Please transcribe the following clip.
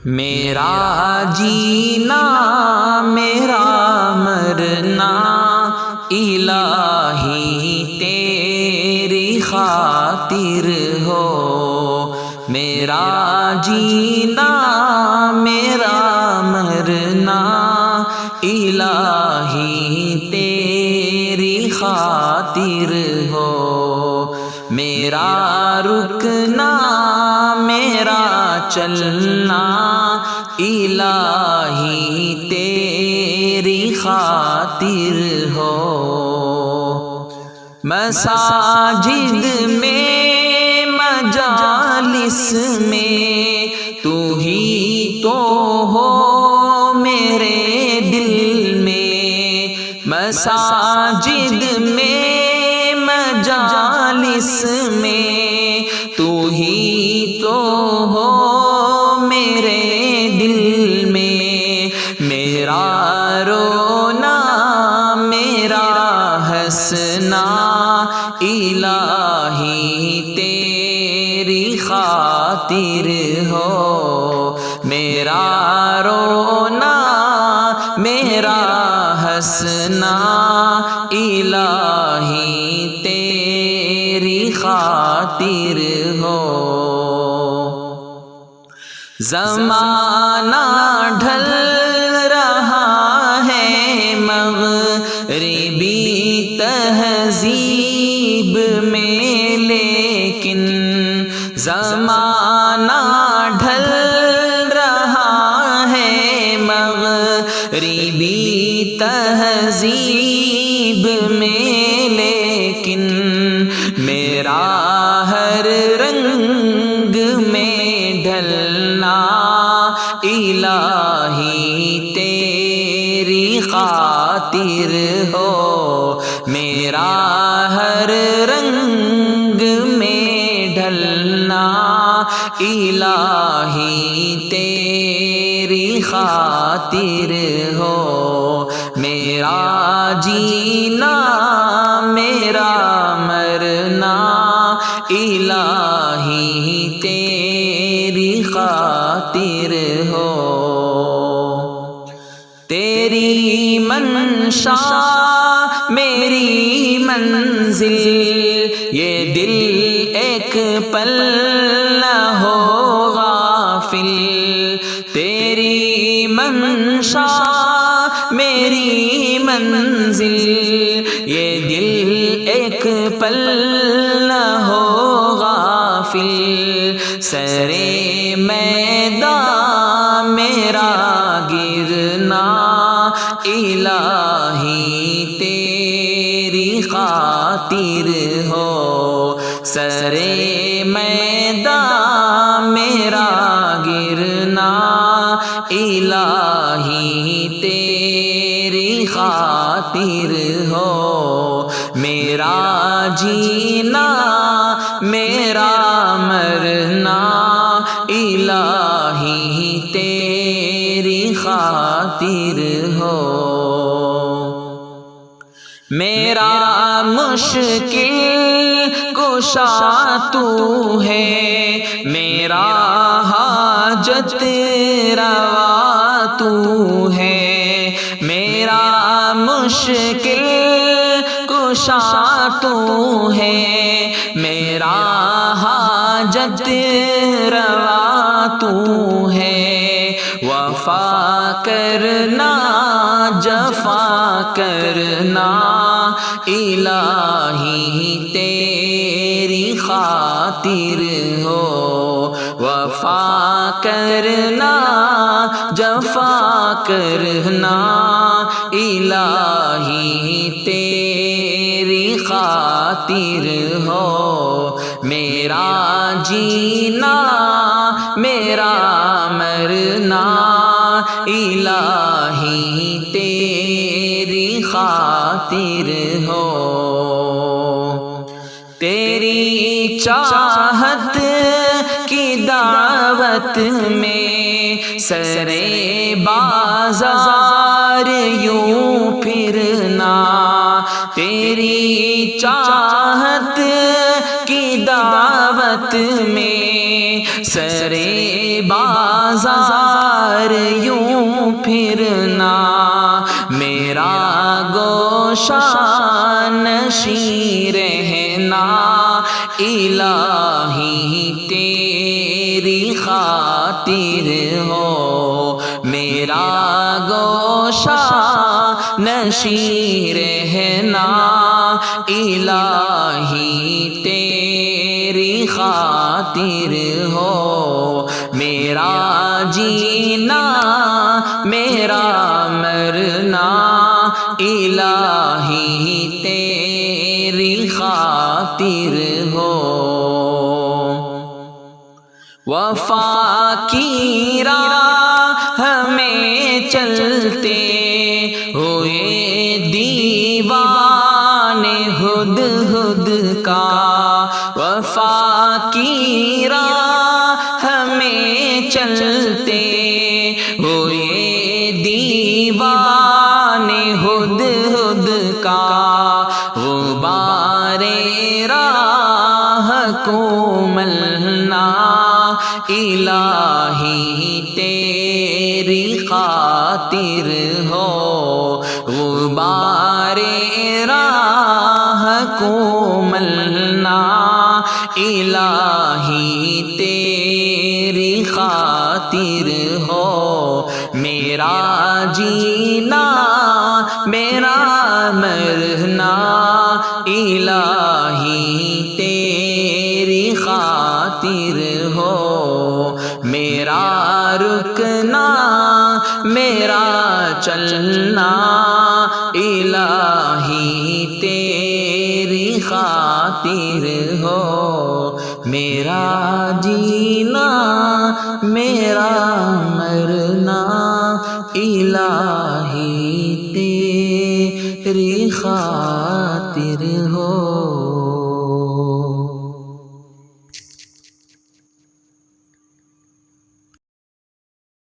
میرا جینا میرا مرنا الہی تیری خاطر ہو، میرا جینا میرا مرنا الہی تیری خاطر ہو، میرا رکنا میرا چلنا الہی تیری خاطر ہو، مساجد میں مجالس میں تو ہی تو ہو میرے دل میں، مساجد میں مجالس میں تو ہی تو ہو میرے دل میں، میرا رونا میرا ہنسنا الہی تیری خاطر ہو، میرا رونا میرا ہنسنا الہی تیری خاطر ہو، زمانہ ڈھل رہا ہے مغربی تہذیب میں، لیکن زمانہ ڈھل رہا ہے مغربی تہذیب میں، لیکن میرا ہر رنگ میں ڈھلنا الہی تیری خاطر ہو، میرا ہر رنگ میں ڈھلنا الہی تیری خاطر ہو، میرا جینا میرا مرنا الہی تیری خاطر ہو، تیری منشا میری منزل، یہ دل ایک پل نہ ہو غافل، تیری منشا میری منزل، یہ دل ایک پل نہ ہو غافل، سرے میدان میرا گرنا الہی تیری خاطر ہو، سرے میدان میرا گرنا الہی تیری خاطر ہو، میرا جینا میرا مرنا الہی تیری خاطر ہو، میرا مشکل کشا تو ہے، میرا حاجت روا تو ہے، میرا مشکل کشا تو ہے، میرا حاجت روا تو ہے، وفا کرنا جفا کرنا الہی تیری خاطر ہو، وفا کرنا جفا کرنا الہی تیری خاطر ہو، میرا جینا میرا مرنا الہی تیری خاطر ہو، تیری چاہت کی دعوت میں سرے بازار یوں پھرنا، تیری چاہت کی دعوت میں سرے بازار یوں پھرنا، میرا گوشہ نشیں رہنا، الہی تیری خاطر ہو، میرا گوشہ نشیں رہنا، الہی تیری خاطر ہو، میرا جینا میرا مرنا، الہی تیری خاطر ہو۔ وفا کی راہ ہمیں چلتے ہوئے دیوانے ہدہد کا، وفا کی راہ ہمیں چلتے ہوئے دیوانے ہدہد کا، غبار راہ کو ملنا، الہی تیری خاطر ہو، غبار راہ کو ملنا، الہی تیری خاطر ہو، میرا جینا میرا مرنا، الہی تیری خاطر ہو، میرا رکنا میرا چلنا، الہی تیری خاطر ہو، میرا جینا میرا مرنا، الہی تیری خاطر ہو۔